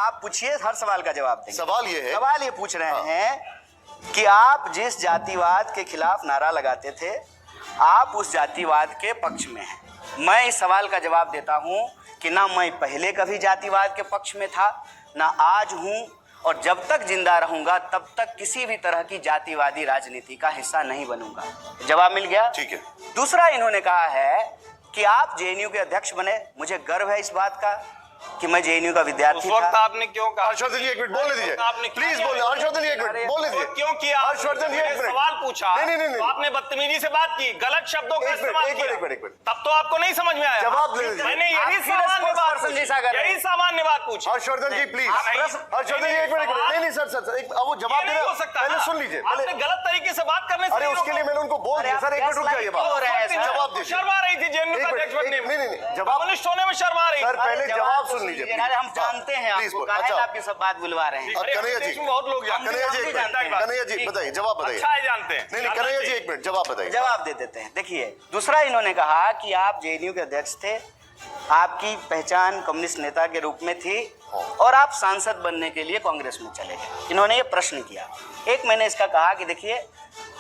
आप पूछिए, हर सवाल का जवाब देंगे। सवाल ये है, सवाल ये पूछ रहे हैं कि आप जिस जातिवाद के खिलाफ नारा लगाते थे, आप उस जातिवाद के पक्ष में हैं। मैं इस सवाल का जवाब देता हूं कि ना मैं पहले कभी जातिवाद के पक्ष में था, ना आज हूं, और जब तक जिंदा रहूंगा तब तक किसी भी तरह की जातिवादी राजनीति का हिस्सा नहीं बनूंगा। जवाब मिल गया? ठीक है। दूसरा, इन्होंने कहा है कि आप जेएनयू के अध्यक्ष बने। मुझे गर्व है इस बात का कि मैं जेएनयू का विद्यार्थी उस वक्त था। आपने क्यों कहा? हर्षवर्धन जी एक मिनट बोलने दीजिए, प्लीज बोलिए। हर्षवर्धन जी एक मिनट बोलने दीजिए। क्यों किया? हर्षवर्धन जी एक मिनट। सवाल पूछा, नहीं। तो आपने बदतमीजी से बात की, गलत शब्दों का इस्तेमाल किया। एक मिनट। तब तो आपको नहीं समझ में आया। जवाब दे दीजिए। मैंने यही सामान्य बात पूछी। हर्षवर्धन जी प्लीज। हर्षवर्धन जी एक मिनट। नहीं सर, एक वो जवाब दे हो सकता पहले सुन लीजिए। आपने गलत तरीके से बात करने से अरे उसके लिए मैंने उनको बोल दिया सर, एक मिनट रुक जाइए। जवाब दीजिए। शर्मा रही थी जेएनयू का अध्यक्ष बनने में। नहीं, जवाब कम्युनिस्ट होने में शर्मा रही। सर पहले जवाब सुन लीजिए। हम जानते हैं आपको, काहे आपकी सब बात बुलवा रहे हैं। कन्हैया जी, बहुत लोग कन्हैया जी बताइए, जवाब बताइए। अच्छा है, जानते हैं। नहीं कन्हैया जी एक मिनट, जवाब बताइए। जवाब दे देते हैं। देखिए, दूसरा इन्होंने कहा कि आप जेएनयू के अध्यक्ष थे, आपकी पहचान कम्युनिस्ट नेता के रूप में थी और आप सांसद बनने के लिए कांग्रेस में चले गए। इन्होंने ये प्रश्न किया। एक मैंने इसका कहा कि देखिए,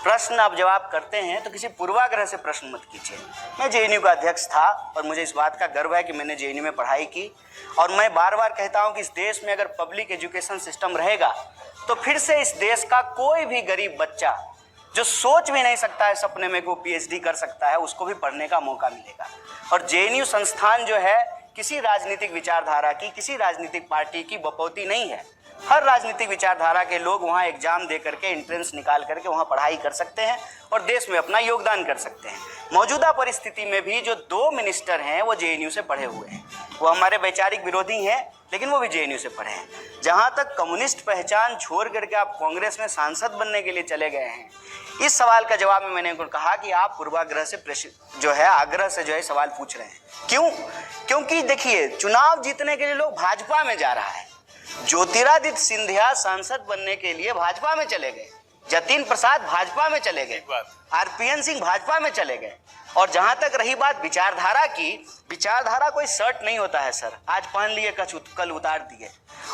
प्रश्न आप जवाब करते हैं तो किसी पूर्वाग्रह से प्रश्न मत कीजिए। मैं जेएनयू का अध्यक्ष था और मुझे इस बात का गर्व है कि मैंने जेएनयू में पढ़ाई की, और मैं बार बार कहता हूं कि इस देश में अगर पब्लिक एजुकेशन सिस्टम रहेगा तो फिर से इस देश का कोई भी गरीब बच्चा जो सोच भी नहीं सकता है सपने में कि वो पीएचडी कर सकता है, उसको भी पढ़ने का मौका मिलेगा। और जेएनयू संस्थान जो है किसी राजनीतिक विचारधारा की, किसी राजनीतिक पार्टी की बपौती नहीं है। हर राजनीतिक विचारधारा के लोग वहाँ एग्जाम दे करके, एंट्रेंस निकाल करके वहाँ पढ़ाई कर सकते हैं और देश में अपना योगदान कर सकते हैं। मौजूदा परिस्थिति में भी जो 2 मिनिस्टर हैं वो जेएनयू से पढ़े हुए हैं। वो हमारे वैचारिक विरोधी हैं, लेकिन वो भी जेएनयू से पढ़े हैं। जहाँ तक कम्युनिस्ट पहचान छोड़ करके आप कांग्रेस में सांसद बनने के लिए चले गए हैं, इस सवाल का जवाब में मैंने उनको कहा कि आप पूर्वाग्रह से आग्रह से सवाल पूछ रहे हैं। क्यों? क्योंकि देखिए, चुनाव जीतने के लिए लोग भाजपा में जा रहा है। ज्योतिरादित्य सिंधिया सांसद बनने के लिए भाजपा में चले गए, जतिन प्रसाद भाजपा में चले गए, आरपीएन सिंह भाजपा में चले गए। और जहां तक रही बात विचारधारा की, विचारधारा कोई शर्ट नहीं होता है सर, आज पहन लिए कल उतार दिए।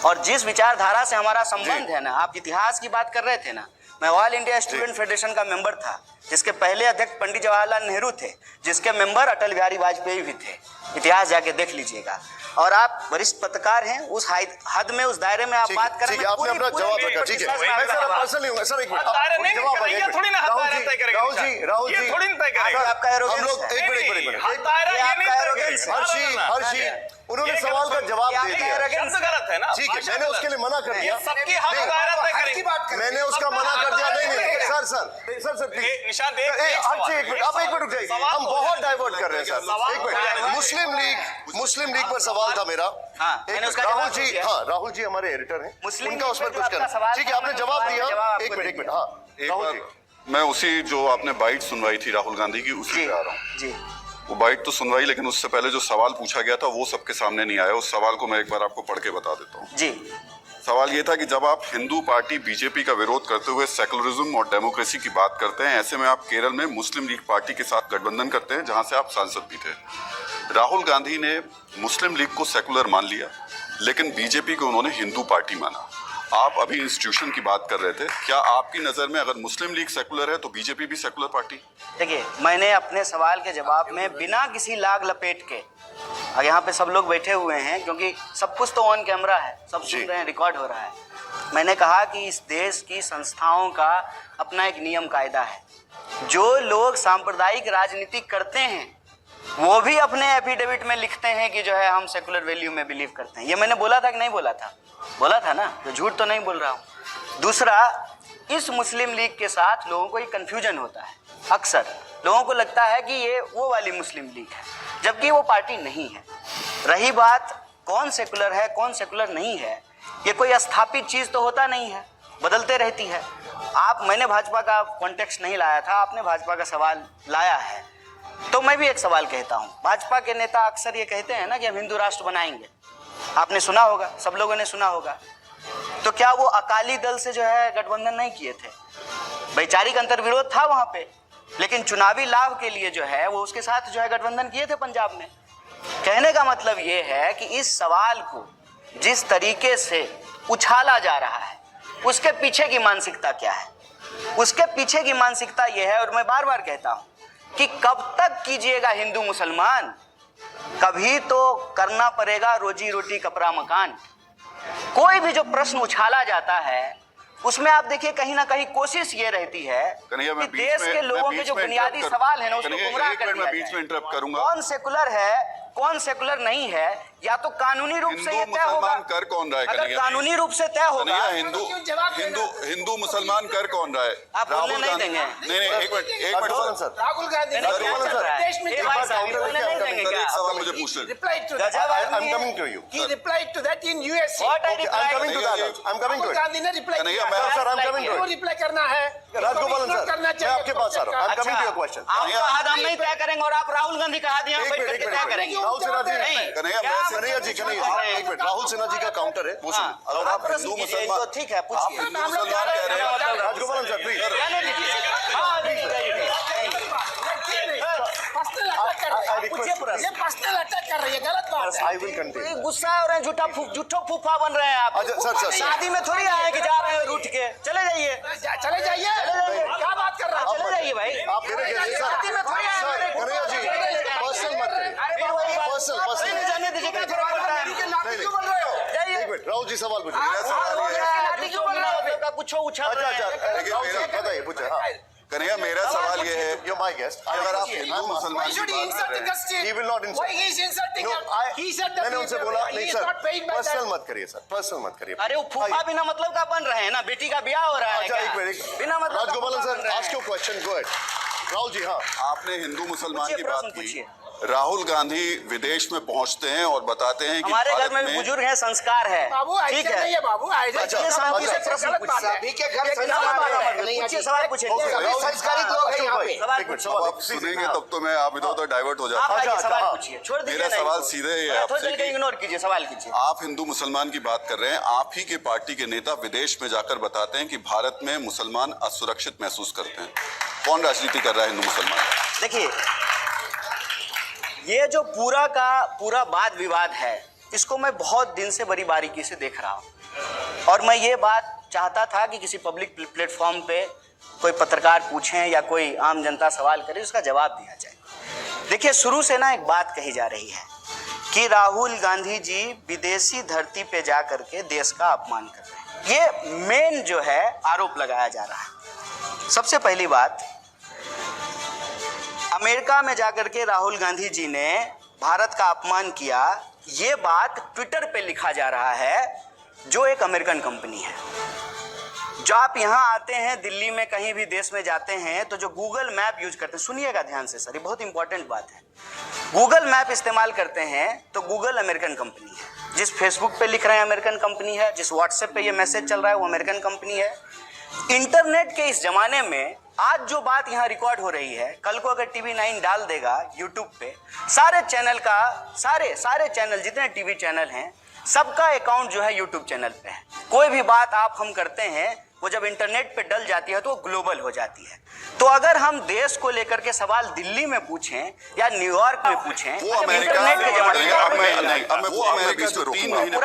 और जिस विचारधारा से हमारा संबंध है ना, आप इतिहास की बात कर रहे थे ना, मैं ऑल इंडिया स्टूडेंट फेडरेशन का मेंबर था, जिसके पहले अध्यक्ष पंडित जवाहरलाल नेहरू थे, जिसके मेंबर अटल बिहारी वाजपेयी भी थे। इतिहास जाके देख लीजिएगा। और आप वरिष्ठ पत्रकार हैं, उस हद में, उस दायरे में आप बात करें। आपने अपना जवाब रखा, ठीक है। मैं सर पर्सनल नहीं हूं सर, एक मिनट। राहुल जी आपका हर्षी उन्होंने सवाल का जवाब दे दिया। गलत है ना? ठीक है, मैंने उसके लिए मना कर दिया। सबकी मैंने उसका मना कर दिया। नहीं सर निशान एक मिनट, आप एक मिनट रुक जाइए। हम बहुत डाइवर्ट कर रहे हैं सर। एक मिनट, मुस्लिम लीग पर सवाल था मेरा। राहुल जी हमारे एडिटर हैं, उनका उस पर कुछ करना। ठीक है, आपने जवाब दिया। एक मिनट। हाँ राहुल जी, मैं उसी जो आपने बाइट सुनवाई थी राहुल गांधी की, उसी पे आ रहा हूँ जी। वो बाइट तो सुनवाई, लेकिन उससे पहले जो सवाल पूछा गया था वो सबके सामने नहीं आया। उस सवाल को मैं एक बार आपको पढ़ के बता देता हूँ जी। सवाल ये था कि जब आप हिंदू पार्टी बीजेपी का विरोध करते हुए सेकुलरिज्म और डेमोक्रेसी की बात करते हैं, ऐसे में आप केरल में मुस्लिम लीग पार्टी के साथ गठबंधन करते हैं, जहां से आप सांसद भी थे। राहुल गांधी ने मुस्लिम लीग को सेकुलर मान लिया, लेकिन बीजेपी को उन्होंने हिंदू पार्टी माना। आप अभी इंस्टीट्यूशन की बात कर रहे थे, क्या आपकी नजर में अगर मुस्लिम लीग सेकुलर है तो बीजेपी भी सेकुलर पार्टी? देखिए, मैंने अपने सवाल के जवाब में बिना किसी लाग लपेट के, और यहाँ पे सब लोग बैठे हुए हैं क्योंकि सब कुछ तो ऑन कैमरा है, सब सुन रहे हैं, रिकॉर्ड हो रहा है। मैंने कहा कि इस देश की संस्थाओं का अपना एक नियम कायदा है। जो लोग सांप्रदायिक राजनीति करते हैं वो भी अपने एफिडेविट में लिखते हैं कि जो है हम सेकुलर वैल्यू में बिलीव करते हैं। ये मैंने बोला था कि नहीं बोला था? बोला था ना, तो झूठ तो नहीं बोल रहा हूँ। दूसरा, इस मुस्लिम लीग के साथ लोगों को ये कन्फ्यूजन होता है। अक्सर लोगों को लगता है कि ये वो वाली मुस्लिम लीग है, जबकि वो पार्टी नहीं है। रही बात कौन सेकुलर है कौन सेकुलर नहीं है, ये कोई स्थापित चीज़ तो होता नहीं है, बदलते रहती है। मैंने भाजपा का कॉन्टेक्स्ट नहीं लाया था, आपने भाजपा का सवाल लाया है, तो मैं भी एक सवाल कहता हूँ। भाजपा के नेता अक्सर ये कहते हैं ना कि हम हिंदू राष्ट्र बनाएंगे, आपने सुना होगा, सब लोगों ने सुना होगा। तो क्या वो अकाली दल से जो है गठबंधन नहीं किए थे? वैचारिक अंतर्विरोध था वहां पे, लेकिन चुनावी लाभ के लिए जो है वो उसके साथ जो है गठबंधन किए थे पंजाब में। कहने का मतलब ये है कि इस सवाल को जिस तरीके से उछाला जा रहा है उसके पीछे की मानसिकता क्या है? उसके पीछे की मानसिकता यह है, और मैं बार बार कहता हूं कि कब तक कीजिएगा हिंदू मुसलमान, कभी तो करना पड़ेगा रोजी रोटी कपड़ा मकान। कोई भी जो प्रश्न उछाला जाता है उसमें आप देखिए कहीं ना कहीं कोशिश ये रहती है कि देश के लोगों के जो बुनियादी सवाल है ना उसको गुमराह कर दिया बीच में इंटरप्ट जाए। करूंगा। कौन सेकुलर है कौन सेकुलर नहीं है, या तो कानूनी रूप से ये तय होगा। कर कौन रहा है? अगर कानूनी रूप से तय होगा, हिंदू मुसलमान कर कौन रहा है? आप बोलने नहीं देंगे। नहीं, एक मिनट सर, राहुल गांधी देश में मुझे पूछ लें। I'm coming to you. He replied to that in USA. What I Okay, I'm coming to that. I'm coming to Rahul it. Gandhi ने रिप्लाई कन्हैया, किया। मैं- sir, I'm coming to it. क्यों रिप्लाई करना है? राजगोपालन सर, करना मैं चाहिए आपके पास आ रहा हूँ। I'm coming to your question. आपका हाथ हम नहीं तय करेंगे और आप राहुल गांधी का हाथ यहाँ एक बैठ मिनट, करके एक तय मिनट। करेंगे। राहुल सिन्हा जी, नहीं, कन्हैया, क्या मैं आप- कन्हैया जी, एक मिनट। राहुल सिन्हा जी का काउंटर है, वो सुनिए। अगर आप प्रश्न हिंदू कीजिए, मुसलमान, तो ठीक है, पूछिए। हिंदू मुसलमान कह रहे हैं, राजगोपालन सर, प्लीज। जाने दीजिए। हाँ, नहीं, नहीं, पर्सनल अटैक कर रही I है। request you. ये पर्सनल अटैक कर रही है, गलत बात है। I will continue. नहीं। गुस्सा हो रहे हैं, झूठो फूफा बन रहे हैं आप। अच्छा, सर, शादी में थोड़ी आए कि जा रहे हैं रूठ के, चले जाइए। चले जाइए। क्या बात कर रहा है? चले जाइए भाई। आप मेरे कहते शादी में थोड़ी आए सर, मेरे को। कन्हैया जी, पर्सनल मत करिए। फिर वही बात। पर्सनल। नहीं, जाने दीजिए, क्या फर्क पड़ता है? नहीं, क्यों बोल रहे हो? जाइए। एक मिनट, राहुल जी सवाल पूछिए। हाँ, हो गया है, लाठी क्यों बन रहा है? मतलब का कुछ उछाल अच्छा, रहे हैं। अच्छा, राहुल जी, बताइए, पूछिए। हाँ, कन्हैया, मेरा सवाल ये है, you're my guest. अगर आप हिंदू Why मुसलमान should he की insult the बात guest? He will not insult. Why he is insulting No, him? He said that मैंने उनसे बोला, he नहीं is sir, not paid by personal that. मत करिए सर, पर्सनल मत करिए। अरे वो फूफा बिना मतलब का बन रहे हैं ना, बेटी का ब्याह हो रहा है अच्छा, क्या? एक मिनट, बिना मतलब का राजगोपालन फूफा बन सर, रहे हैं। ask your question, go ahead. Rahul ji, हाँ। आपने हिंदू मुसलमान पूछिए, की प्रश्न बात की। पूछिए। राहुल गांधी विदेश में पहुंचते हैं और बताते हैं कि हमारे घर भारत में भी बुजुर्ग है, संस्कार है। बाबू ऐसे ठीक है। नहीं है बाबू, ऐसे अच्छा, ये अच्छा, बाबू से अच्छा, प्रश्न गलत बात पूछिए। है। सभी के घर ये संस्कार गलत बात है। है। नहीं, पूछिए, सवाल पूछिए। Okay, सवाल राहुल संस्कारित लोग हैं यहाँ पे। सवाल एक मिनट, पूछिए। सवाल आप सुनेंगे तब तो मैं आप इधर उधर डाइवर्ट हो आप जाता आइए, अच्छा, सवाल हाँ। पूछिए, छोड़ दीजिए। मेरा नहीं सवाल तो। सीधे ही है थोड़ी आपसे देर के कि- इग्नोर कीजिए, सवाल कीजिए। आप हिंदू मुसलमान की बात कर रहे हैं, आप ही के पार्टी के नेता विदेश में जाकर बताते हैं कि भारत में मुसलमान असुरक्षित महसूस करते हैं। कौन राजनीति कर रहा है हिंदू मुसलमान? देखिए, ये जो पूरा का पूरा वाद विवाद है, इसको मैं बहुत दिन से बड़ी बारीकी से देख रहा हूँ, और मैं ये बात चाहता था कि किसी पब्लिक प्लेटफॉर्म पे कोई पत्रकार पूछें या कोई आम जनता सवाल करे, उसका जवाब दिया जाए। देखिए, शुरू से ना एक बात कही जा रही है कि राहुल गांधी जी विदेशी धरती पे जा करके देश का अपमान कर रहे हैं। ये मेन जो है आरोप लगाया जा रहा है। सबसे पहली बात, अमेरिका में जाकर के राहुल गांधी जी ने भारत का अपमान किया, ये बात ट्विटर पे लिखा जा रहा है, जो एक अमेरिकन कंपनी है। जो आप यहाँ आते हैं, दिल्ली में कहीं भी देश में जाते हैं, तो जो गूगल मैप यूज करते हैं, सुनिएगा ध्यान से सर, ये बहुत इंपॉर्टेंट बात है। गूगल मैप इस्तेमाल करते हैं तो गूगल अमेरिकन कंपनी है। जिस फेसबुक पे लिख रहे हैं अमेरिकन कंपनी है, जिस व्हाट्सएप पे ये मैसेज चल रहा है वो अमेरिकन कंपनी है। इंटरनेट के इस जमाने में आज जो बात यहाँ रिकॉर्ड हो रही है, कल को अगर TV9 डाल देगा यूट्यूब पे, सारे चैनल का सारे चैनल जितने टीवी चैनल हैं, सबका अकाउंट जो है यूट्यूब चैनल पे है। कोई भी बात आप हम करते हैं, वो जब इंटरनेट पे डल जाती है तो वो ग्लोबल हो जाती है। तो अगर हम देश को लेकर के सवाल दिल्ली में पूछें या न्यूयॉर्क में पूछें, वो अमेरिका इंटरनेट के जमाने में अब मैं बीच में रोकूंगा।